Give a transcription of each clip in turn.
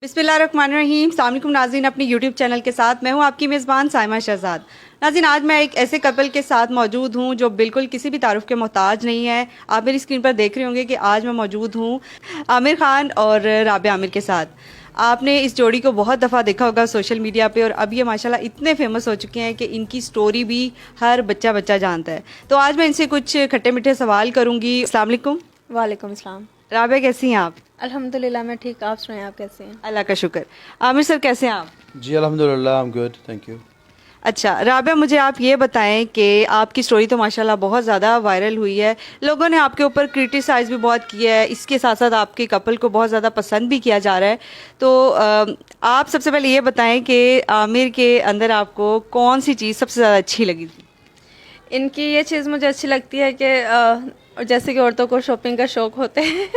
बिस्मिल्लाहिर्रहमानिर्रहीम। अस्सलाम वालेकुम नाज़रीन, अपनी यूट्यूब चैनल के साथ मैं हूं आपकी मेज़बान साइमा शहजाद। नाज़रीन, आज मैं एक ऐसे कपल के साथ मौजूद हूं जो बिल्कुल किसी भी तारुफ के मोहताज नहीं है। आप मेरी स्क्रीन पर देख रहे होंगे कि आज मैं मौजूद हूं आमिर खान और राबिया आमिर के साथ। आपने इस जोड़ी को बहुत दफ़ा देखा होगा सोशल मीडिया पे, और अब ये माशाल्लाह इतने फेमस हो चुके हैं कि इनकी स्टोरी भी हर बच्चा बच्चा जानता है। तो आज मैं इनसे कुछ खट्टे मीठे सवाल करूँगी। अस्सलाम वालेकुम। वालेकुम सलाम। राबिया, कैसी हैं आप? अल्हम्दुलिल्लाह मैं ठीक, आप सुनाएं, आप कैसे हैं? अल्लाह का शुक्र। आमिर सर, कैसे हैं आप? जी अल्हम्दुलिल्लाह, I am good, thank you. अच्छा राबिया, मुझे आप ये बताएं कि आपकी स्टोरी तो माशाल्लाह बहुत ज़्यादा वायरल हुई है। लोगों ने आपके ऊपर क्रिटिसाइज़ भी बहुत किया है, इसके साथ साथ आपके कपल को बहुत ज़्यादा पसंद भी किया जा रहा है। तो आप सबसे पहले ये बताएं कि आमिर के अंदर आपको कौन सी चीज़ सबसे ज़्यादा अच्छी लगी थी? इनकी ये चीज़ मुझे अच्छी लगती है कि जैसे कि औरतों को शॉपिंग का शौक़ होता है।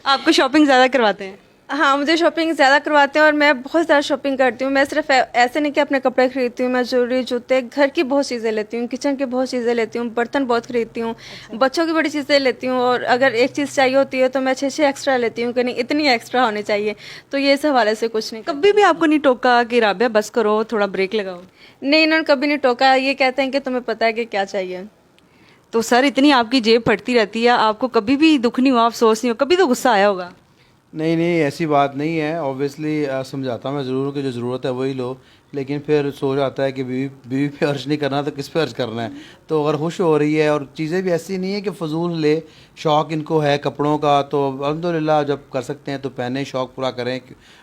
आपको शॉपिंग ज़्यादा करवाते हैं? हाँ, मुझे शॉपिंग ज़्यादा करवाते हैं और मैं बहुत ज़्यादा शॉपिंग करती हूँ। मैं सिर्फ ऐसे नहीं कि अपने कपड़े खरीदती हूँ, मैं ज्वेलरी, जूते, घर की बहुत चीज़ें लेती हूँ, किचन की बहुत चीज़ें लेती हूँ, बर्तन बहुत खरीदती हूँ। बच्चों की बड़ी चीज़ें लेती हूँ, और अगर एक चीज़ चाहिए होती है तो मैं 6 एक्स्ट्रा लेती हूँ कि नहीं इतनी एक्स्ट्रा होनी चाहिए। तो ये इस हवाले से कुछ नहीं। कभी भी आपको नहीं टोका कि राबिया बस करो, थोड़ा ब्रेक लगाओ? नहीं, इन्होंने कभी नहीं टोका। ये कहते हैं कि तुम्हें पता है कि क्या चाहिए। तो सर, इतनी आपकी जेब फटती रहती है, आपको कभी भी दुख नहीं हुआ, अफसोस नहीं हुआ, कभी तो गुस्सा आया होगा? नहीं नहीं, ऐसी बात नहीं है। ऑब्वियसली समझाता मैं ज़रूर कि जो ज़रूरत है वही लो, लेकिन फिर सोच आता है कि बीवी बीवी पे अर्ज नहीं करना तो किस पे अर्ज करना है। तो अगर खुश हो रही है, और चीज़ें भी ऐसी नहीं है कि फ़जूल ले, शौक़ इनको है कपड़ों का, तो अल्हम्दुलिल्लाह जब कर सकते हैं तो पहने, शौक़ पूरा करें,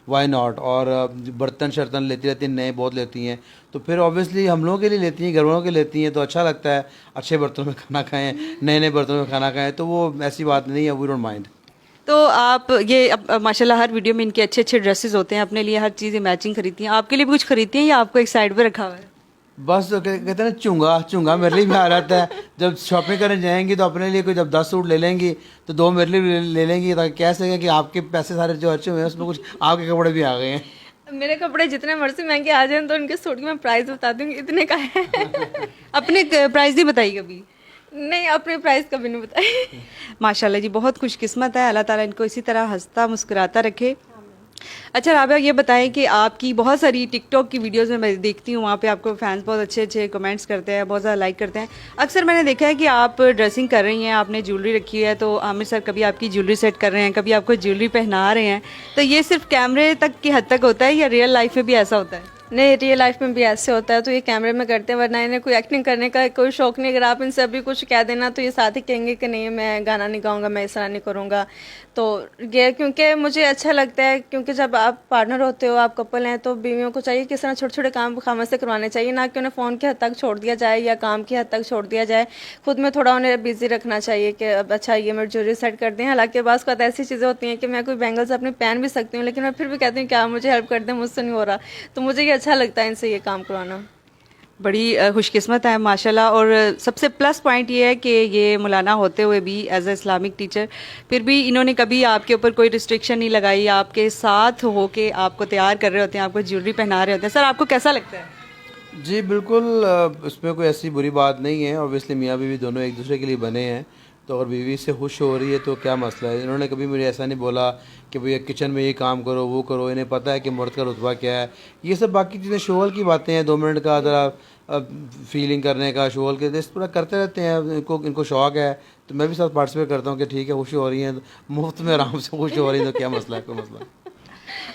वाई नॉट। और बर्तन शर्तन लेती रहती हैं, नए बहुत लेती हैं, तो फिर ऑब्वियसली हम लोगों के लिए लेती हैं, घर वालों के लेती हैं, तो अच्छा लगता है अच्छे बर्तनों में खाना खाएँ, नए नए बर्तनों में खाना खाएँ, तो वो ऐसी बात नहीं है, वी डोंट माइंड। तो आप ये अब माशाल्लाह हर वीडियो में इनके अच्छे अच्छे ड्रेसेस होते हैं, अपने लिए हर चीज़ मैचिंग खरीदती हैं। आपके लिए भी कुछ खरीदती हैं या आपको एक साइड पे रखा हुआ है? बस तो कहते हैं ना, चुंगा चुंगा मेरे लिए भी आ जाता है। जब शॉपिंग करने जाएंगी तो अपने लिए कोई जब 10 सूट ले लेंगी तो 2 मेरे लिए भी ले लेंगी, ताकि कह सकें कि आपके पैसे सारे जो अच्छे हुए हैं उसमें कुछ आपके कपड़े भी आ गए हैं। मेरे कपड़े जितने मर्जी महंगे आ जाएं तो उनके सूट की मैं प्राइस बता दूंगी इतने का है। अपने प्राइस नहीं बताई कभी? नहीं, अपनी प्राइस कभी नहीं बताई। माशाल्लाह जी, बहुत खुशकिस्मत है। अल्लाह ताला इनको इसी तरह हंसता मुस्कुराता रखे। अच्छा राबिया, ये बताएं कि आपकी बहुत सारी टिकटॉक की वीडियोस में मैं देखती हूँ, वहाँ पे आपको फैंस बहुत अच्छे अच्छे कमेंट्स करते हैं, बहुत ज़्यादा लाइक करते हैं। अक्सर मैंने देखा है कि आप ड्रेसिंग कर रही हैं, आपने ज्वेलरी रखी है, तो आमिर सर कभी आपकी ज्वेलरी सेट कर रहे हैं, कभी आपको ज्वेलरी पहना रहे हैं। तो ये सिर्फ कैमरे तक की हद तक होता है या रियल लाइफ में भी ऐसा होता है? नहीं, रियल लाइफ में भी ऐसे होता है, तो ये कैमरे में करते हैं, वरना इन्हें कोई एक्टिंग करने का कोई शौक नहीं। अगर आप इनसे अभी कुछ कह देना तो ये साथ ही कहेंगे कि नहीं, मैं गाना नहीं गाऊंगा, मैं इस तरह नहीं करूंगा। तो ये क्योंकि मुझे अच्छा लगता है, क्योंकि जब आप पार्टनर होते हो, आप कपल हैं, तो बीवियों को चाहिए कि इस तरह छोटे छोटे काम खामद से करवाने चाहिए, ना कि उन्हें फ़ोन की हद तक छोड़ दिया जाए या काम की हद तक छोड़ दिया जाए। खुद में थोड़ा उन्हें बिजी रखना चाहिए कि अब अच्छा ये मेरे ज्वेलरी सेट कर दें। हालांकि बाज़ को ऐसी चीज़ें होती हैं कि मैं कोई बैंगल्स अपनी पहन भी सकती हूँ, लेकिन मैं फिर भी कहती हूँ कि आप मुझे हेल्प कर दें, मुझसे नहीं हो रहा। तो मुझे ये अच्छा लगता है इनसे ये काम करवाना। बड़ी खुशकिस्मत है माशाल्लाह। और सबसे प्लस पॉइंट ये है कि ये मौलाना होते हुए भी एज ए इस्लामिक टीचर, फिर भी इन्होंने कभी आपके ऊपर कोई रिस्ट्रिक्शन नहीं लगाई, आपके साथ हो के आपको तैयार कर रहे होते हैं, आपको ज्वेलरी पहना रहे होते हैं। सर, आपको कैसा लगता है? जी बिल्कुल, उसमें कोई ऐसी बुरी बात नहीं है। ऑब्वियसली मियाँ बीवी दोनों एक दूसरे के लिए बने हैं, तो अगर बीवी से खुश हो रही है तो क्या मसला है। इन्होंने कभी मुझे ऐसा नहीं बोला कि भैया किचन में ये काम करो वो करो। इन्हें पता है कि मर्द का रुतबा क्या है। ये सब बाकी चीज़ें शोहल की बातें हैं, 2 मिनट का ज़रा फीलिंग करने का, शोहल के इस पूरा करते रहते हैं। इनको शौक़ है, तो मैं भी साथ पार्टिसिपेट करता हूँ कि ठीक है, खुश हो रही हैं, मुफ्त में आराम से खुश हो रही हैं, तो क्या मसला है, कोई मसला।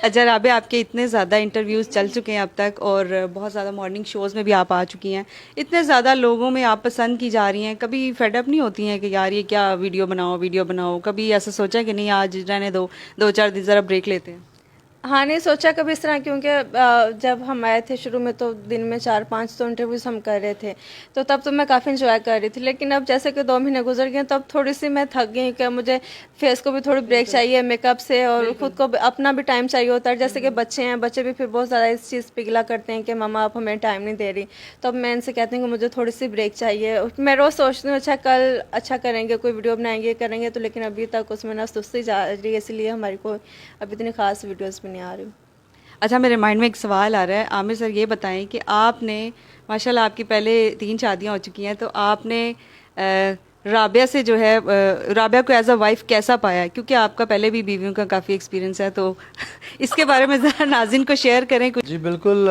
अच्छा राबिया, आपके इतने ज़्यादा इंटरव्यूज़ चल चुके हैं अब तक, और बहुत ज़्यादा मॉर्निंग शोज़ में भी आप आ चुकी हैं, इतने ज़्यादा लोगों में आप पसंद की जा रही हैं, कभी फेडअप नहीं होती हैं कि यार ये क्या वीडियो बनाओ वीडियो बनाओ? कभी ऐसा सोचा कि नहीं आज रहने दो, 2-4 दिन ज़रा ब्रेक लेते हैं? हाँ, नहीं सोचा कभी इस तरह, क्योंकि जब हम आए थे शुरू में तो दिन में 4-5 तो इंटरव्यूज़ हम कर रहे थे, तो तब तो मैं काफ़ी इंजॉय कर रही थी। लेकिन अब जैसे कि 2 महीने गुजर गए, तब थोड़ी सी मैं थक गई कि मुझे फेस को भी थोड़ी ब्रेक चाहिए मेकअप से, और खुद को अपना भी टाइम चाहिए होता है। जैसे कि बच्चे हैं, बच्चे भी फिर बहुत ज़्यादा इस चीज़ पे गिला करते हैं कि मम्मा आप हमें टाइम नहीं दे रही। तो अब मैं इनसे कहती हूँ कि मुझे थोड़ी सी ब्रेक चाहिए। मैं रोज़ सोचती हूँ अच्छा कल अच्छा करेंगे, कोई वीडियो बनाएंगे करेंगे, तो लेकिन अभी तक उसमें ना सुस्ती जा रही है, इसलिए हमारी कोई अभी इतनी खास वीडियोज़ भी नहीं आ रही। अच्छा, मेरे माइंड में एक सवाल आ रहा है। आमिर सर, ये बताएं कि आपने माशाल्लाह आपकी पहले 3 शादियां हो चुकी हैं, तो आपने राबिया से जो है राबिया को एज अ वाइफ कैसा पाया, क्योंकि आपका पहले भी बीवियों का काफ़ी एक्सपीरियंस है, तो इसके बारे में ज़रा नाज़रीन को शेयर करें कुछ। जी बिल्कुल,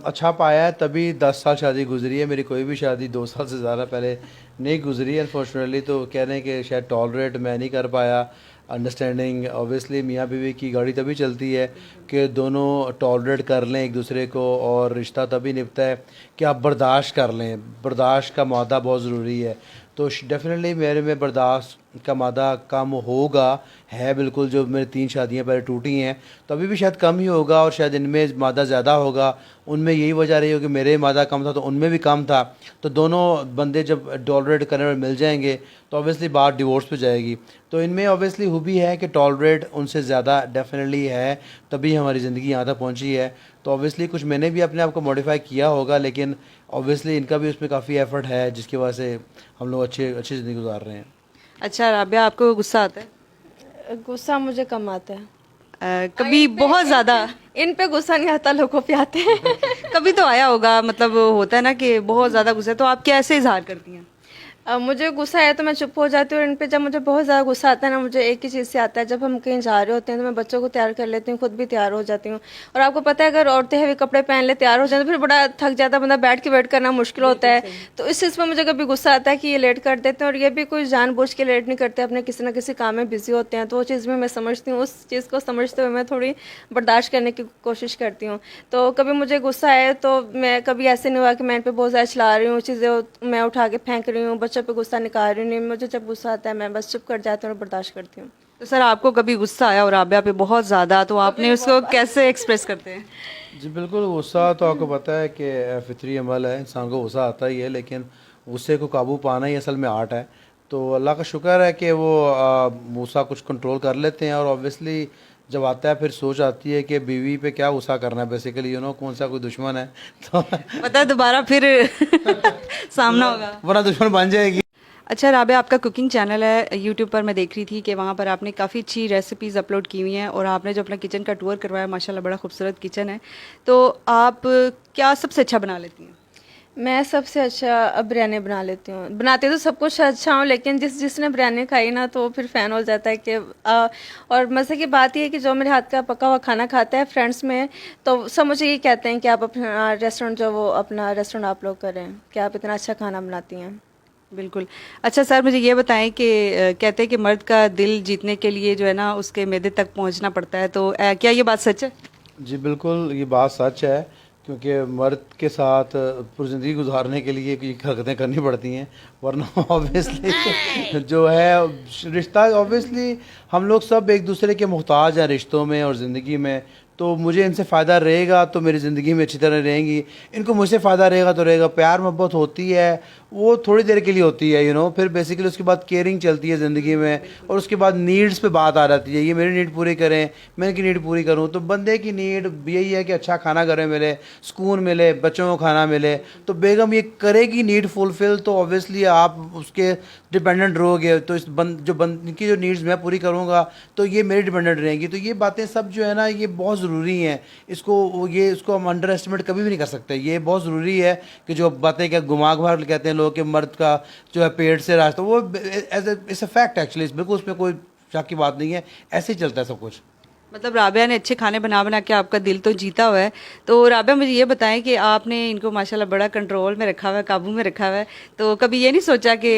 अच्छा पाया है, तभी 10 साल शादी गुजरी है। मेरी कोई भी शादी 2 साल से ज़्यादा पहले नहीं गुजरी अनफॉर्चुनेटली। तो कह रहे हैं कि शायद टॉलरेट मैं नहीं कर पाया। अंडरस्टैंडिंग ऑब्वियसली मियाँ बीवी की गाड़ी तभी चलती है कि दोनों टॉलरेट कर लें एक दूसरे को, और रिश्ता तभी निभता है कि आप बर्दाश्त कर लें। बर्दाश्त का मादा बहुत ज़रूरी है। तो डेफिनेटली मेरे में बर्दाश्त का मादा कम होगा, है बिल्कुल। जो मेरी 3 शादियां पहले टूटी हैं तो अभी भी शायद कम ही होगा, और शायद इनमें मादा ज़्यादा होगा। उनमें यही वजह रही हो कि मेरे मादा कम था तो उनमें भी कम था। तो दोनों बंदे जब टॉलरेट करने में मिल जाएंगे तो ऑब्वियसली बात डिवोर्स पे जाएगी। तो इनमें ऑब्वियसली खूबी है कि टॉलरेट उनसे ज़्यादा डेफिनेटली है, तभी हमारी ज़िंदगी यहाँ तक पहुँची है। तो ऑब्वियसली कुछ मैंने भी अपने आप को मॉडिफाई किया होगा, लेकिन ऑब्वियसली इनका भी उसमें काफ़ी एफर्ट है, जिसकी वजह से हम लोग अच्छी ज़िंदगी गुजार रहे हैं। अच्छा राबिया, आपको गुस्सा आता है? गुस्सा मुझे कम आता है। कभी बहुत ज़्यादा? इन पे गुस्सा नहीं आता, लोगों पे आते हैं। कभी तो आया होगा, मतलब होता है ना कि बहुत ज़्यादा गुस्सा है, तो आप कैसे इजहार करती हैं? मुझे गुस्सा आया तो मैं चुप हो जाती हूँ। और इन पे जब मुझे बहुत ज़्यादा गुस्सा आता है ना, मुझे एक ही चीज़ से आता है, जब हम कहीं जा रहे होते हैं तो मैं बच्चों को तैयार कर लेती हूँ, खुद भी तैयार हो जाती हूँ। और आपको पता है अगर औरतें हैवी कपड़े पहन ले तैयार हो जाए तो फिर बड़ा थक जाता है बंदा, बैठ के वेट करना मुश्किल होता है। तो इस चीज़ पर मुझे कभी गुस्सा आता है कि ये लेट कर देते हैं, और ये भी कोई जानबूझ के लेट नहीं करते, अपने किसी ना किसी काम में बिजी होते हैं। तो वो चीज़ भी मैं समझती हूँ, उस चीज़ को समझते हुए मैं थोड़ी बर्दाश्त करने की कोशिश करती हूँ। तो कभी मुझे गुस्सा आए तो मैं कभी ऐसे नहीं हुआ कि मैं इन पर बहुत ज़्यादा चला रही हूँ, चीज़ें मैं उठा के फेंक रही हूँ, बच्चों पर गुस्सा निकाल रही हूँ। मुझे जब गुस्सा आता है मैं बस चुप कर जाती हूँ और बर्दाश्त करती हूँ। तो सर आपको कभी गुस्सा आया और राबिया पे बहुत ज़्यादा, तो आपने उसको कैसे एक्सप्रेस करते हैं? जी बिल्कुल, गुस्सा तो आपको पता है कि फितरी अमल है, इंसान को गुस्सा आता ही है, लेकिन गुस्से को काबू पाना ही असल में आर्ट है। तो अल्लाह का शुक्र है कि वो गुस्सा कुछ कंट्रोल कर लेते हैं। और ऑब्वियसली जब आता है फिर सोच आती है कि बीवी पे क्या गुस्सा करना है, बेसिकली कौन सा कोई दुश्मन है तो पता है दोबारा फिर सामना होगा, वरना दुश्मन बन जाएगी। अच्छा राबिया, आपका कुकिंग चैनल है यूट्यूब पर, मैं देख रही थी कि वहाँ पर आपने काफ़ी अच्छी रेसिपीज़ अपलोड की हुई हैं, और आपने जो अपना किचन का टूर करवाया माशाल्लाह बड़ा खूबसूरत किचन है। तो आप क्या सबसे अच्छा बना लेती हैं? मैं सबसे अच्छा बिरयानी बना लेती हूँ। बनाती तो सब कुछ अच्छा हूँ, लेकिन जिसने बिरयानी खाई ना तो वो फिर फ़ैन हो जाता है कि और मज़े की बात ये है कि जो मेरे हाथ का पका हुआ खाना खाता है फ्रेंड्स में, तो सब मुझे ये कहते हैं कि आप अपना रेस्टोरेंट जो वो अपना रेस्टोरेंट आप लोग करें, कि आप इतना अच्छा खाना बनाती हैं। बिल्कुल। अच्छा सर, मुझे ये बताएं कि कहते हैं कि मर्द का दिल जीतने के लिए जो है ना उसके मैदे तक पहुंचना पड़ता है, तो क्या ये बात सच है? जी बिल्कुल, ये बात सच है, क्योंकि मर्द के साथ पूरी ज़िंदगी गुजारने के लिए ये हरकतें करनी पड़ती हैं, वरना ऑब्वियसली जो है रिश्ता, ऑब्वियसली हम लोग सब एक दूसरे के मोहताज हैं रिश्तों में और ज़िंदगी में। तो मुझे इनसे फ़ायदा रहेगा तो मेरी ज़िंदगी में अच्छी तरह रहेंगी, इनको मुझसे फ़ायदा रहेगा तो रहेगा। प्यार मोहब्बत होती है, वो थोड़ी देर के लिए होती है फिर बेसिकली उसके बाद केयरिंग चलती है ज़िंदगी में, और उसके बाद नीड्स पे बात आ जाती है, ये मेरी नीड पूरी करें, मैं इनकी नीड पूरी करूं। तो बंदे की नीड यही है कि अच्छा खाना घर में मिले, सुकून मिले, बच्चों को खाना मिले। तो बेगम ये करेगी नीड फुलफिल, तो ऑब्वियसली आप उसके डिपेंडेंट रहोगे। तो इनकी जो नीड्स मैं पूरी करूँगा तो ये मेरी डिपेंडेंट रहेंगी। तो ये बातें सब जो है ना ये बहुत ज़रूरी हैं, इसको हम अंडर एस्टिमेट कभी भी नहीं कर सकते। ये बहुत ज़रूरी है कि जो बातें क्या घुमा कहते हैं लोग कि मर्द का जो है पेट से रास्ता, वो as it's a fact actually, बिल्कुल उसमें कोई शक की बात नहीं है, ऐसे ही चलता है सब कुछ। मतलब राबिया ने अच्छे खाने बना बना के आपका दिल तो जीता हुआ है। तो राबिया मुझे ये बताएं कि आपने इनको माशाल्लाह बड़ा कंट्रोल में रखा हुआ है, काबू में रखा हुआ है, तो कभी ये नहीं सोचा कि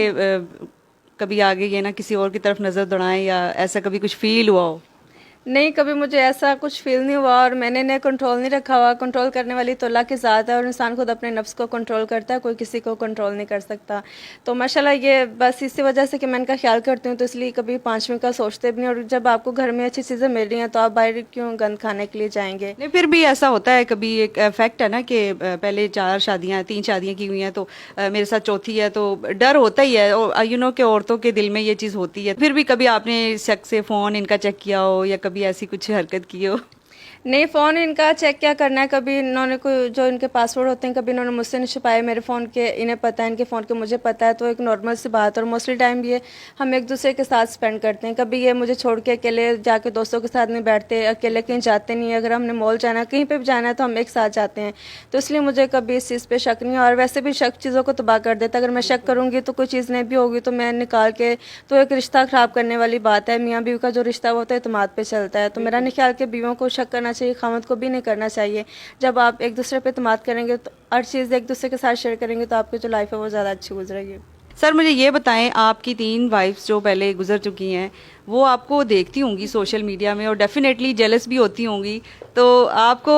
कभी आगे ये ना किसी और की तरफ नज़र दौड़ाएं, या ऐसा कभी कुछ फील हुआ हो? नहीं, कभी मुझे ऐसा कुछ फील नहीं हुआ, और मैंने इन्हें कंट्रोल नहीं रखा हुआ। कंट्रोल करने वाली तो अल्लाह की ज़ात है, और इंसान खुद अपने नफ्स को कंट्रोल करता है, कोई किसी को कंट्रोल नहीं कर सकता। तो माशाल्लाह ये बस इसी वजह से कि मैं इनका ख्याल करती हूँ, तो इसलिए कभी पाँचवीं का सोचते भी नहीं। और जब आपको घर में अच्छी चीज़ें मिल रही हैं तो आप बाहर क्यों गंद खाने के लिए जाएंगे? नहीं, फिर भी ऐसा होता है कभी, एक फैक्ट है ना कि पहले 3 शादियां की हुई हैं, तो मेरे साथ चौथी है, तो डर होता ही है, और कि औरतों के दिल में ये चीज़ होती है। फिर भी कभी आपने शक से फ़ोन इनका चेक किया हो, या कभी ऐसी कुछ हरकत की हो? नहीं, फ़ोन इनका चेक क्या करना है, कभी इन्होंने कोई जो इनके पासवर्ड होते हैं कभी इन्होंने मुझसे नहीं छुपाए मेरे फ़ोन के, इन्हें पता है, इनके फ़ोन के मुझे पता है, तो एक नॉर्मल सी बात है। और मोस्टली टाइम ये हम एक दूसरे के साथ स्पेंड करते हैं, कभी ये मुझे छोड़ के अकेले जाके दोस्तों के साथ नहीं बैठते, अकेले कहीं जाते नहीं है। अगर हमने मॉल जाना है, कहीं पर भी जाना है, तो हम एक साथ जाते हैं। तो इसलिए मुझे कभी इस चीज़ पर शक नहीं है, और वैसे भी शक चीज़ों को तबाह कर देता है। अगर मैं शक करूँगी तो कोई चीज़ नहीं भी होगी तो मैं निकाल के, तो एक रिश्ता ख़राब करने वाली बात है। मियाँ बीवी का जो रिश्ता होता है इत्मीनान पे चलता है, तो मेरा नहीं ख्याल कि बीवियों को शक करना चाहिए, खामद को भी नहीं करना चाहिए। जब आप एक दूसरे पे इत्मीनान करेंगे तो हर चीज़ एक दूसरे के साथ शेयर करेंगे तो आपकी जो लाइफ है वो ज़्यादा अच्छी गुजरेगी। सर मुझे ये बताएं, आपकी 3 वाइफ्स जो पहले गुजर चुकी हैं वो आपको देखती होंगी सोशल मीडिया में और डेफिनेटली जेलस भी होती होंगी, तो आपको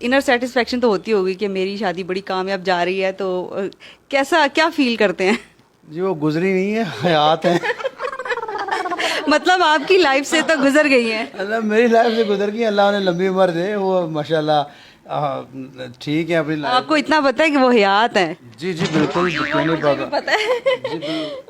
इनर सेटिस्फेक्शन तो होती होगी कि मेरी शादी बड़ी कामयाब जा रही है, तो कैसा क्या फील करते हैं? जी वो गुजरी नहीं है, हयात है। मतलब आपकी लाइफ से तो गुजर गई हैं। मतलब मेरी लाइफ से गुजर गई, अल्लाह ने लंबी उम्र दे, वो माशाल्लाह ठीक है अपनी लाइफ। आपको इतना पता है कि वो हयात हैं? जी जी बिल्कुल, क्यों नहीं पता। पता है, जी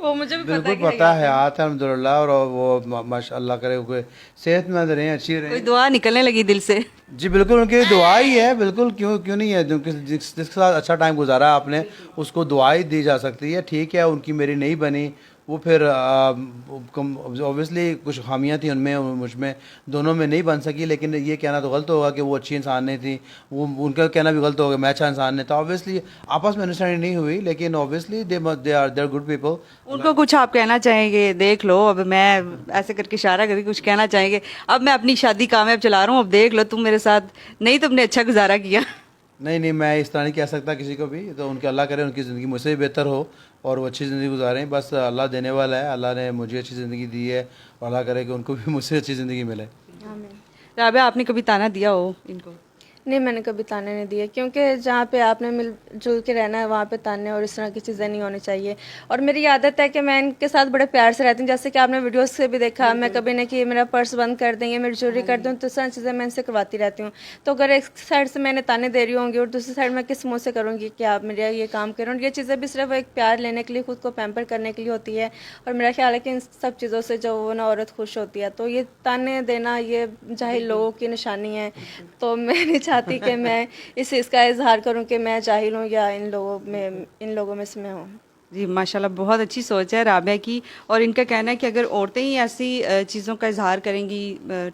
वो मुझे भी पता बिल्कुल है कि पता है, हयात है अल्हम्दुलिल्लाह। और वो माशाल्लाह करे कोई सेहतमंद रहें, अच्छी कोई रहें। दुआ निकलने लगी दिल से? जी बिल्कुल, उनके लिए दुआ ही है, बिल्कुल क्यों क्यों नहीं है। जिसके साथ अच्छा टाइम गुजारा आपने उसको दुआ ही दी जा सकती है। ठीक है उनकी मेरी नहीं बनी, वो फिर ऑब्वियसली कुछ खामियां थी उनमें मुझ में, दोनों में नहीं बन सकी। लेकिन ये कहना तो गलत होगा कि वो अच्छी इंसान नहीं थी, वो उनका कहना भी गलत होगा मैं अच्छा इंसान नहीं था। ऑब्वियसली आपस में अंडरस्टैंडिंग नहीं हुई, लेकिन obviously they are good people. उनको कुछ आप कहना चाहेंगे? देख लो, अब मैं ऐसे करके इशारा करके कुछ कहना चाहेंगे, अब मैं अपनी शादी कामयाब चला रहा हूँ, अब देख लो तुम मेरे साथ, नहीं तुमने अच्छा गुजारा किया। नहीं नहीं, मैं इस तरह नहीं कह सकता किसी को भी। तो उनके अल्लाह करे उनकी ज़िंदगी मुझसे भी बेहतर हो और वो अच्छी ज़िंदगी गुजारें। बस अल्लाह देने वाला है, अल्लाह ने मुझे अच्छी ज़िंदगी दी है और अल्लाह करे कि उनको भी मुझसे अच्छी ज़िंदगी मिले। राबिया, आपने कभी ताना दिया हो इनको? नहीं, मैंने कभी ताने नहीं दिए, क्योंकि जहाँ पे आपने मिलजुल के रहना है वहाँ पे ताने और इस तरह की चीज़ें नहीं होनी चाहिए। और मेरी आदत है कि मैं इनके साथ बड़े प्यार से रहती हूँ, जैसे कि आपने वीडियोस से भी देखा, मैं कभी नहीं कि मेरा पर्स बंद कर देंगे, मेरी चोरी कर दूँ, तो इस तरह चीज़ें मैं इनसे करवाती रहती हूँ। तो अगर एक साइड से मैंने ताने दे रही होंगी और दूसरी साइड में किस मुँह से करूँगी कि आप मेरा ये काम करें, और ये चीज़ें भी सिर्फ एक प्यार लेने के लिए, खुद को पैम्पर करने के लिए होती है। और मेरा ख्याल है कि इन सब चीज़ों से जो वो ना औरत खुश होती है, तो ये ताने देना ये जाहिल लोगों की निशानी है। तो मैं नहीं चाहती कि मैं इस चीज़ का इजहार करूं कि मैं जाहिल हूं या इन लोगों में से मैं हूं। जी माशाल्लाह, बहुत अच्छी सोच है राबिया की। और इनका कहना है कि अगर औरतें ही ऐसी चीज़ों का इजहार करेंगी,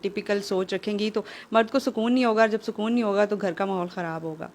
टिपिकल सोच रखेंगी, तो मर्द को सुकून नहीं होगा, जब सुकून नहीं होगा तो घर का माहौल ख़राब होगा।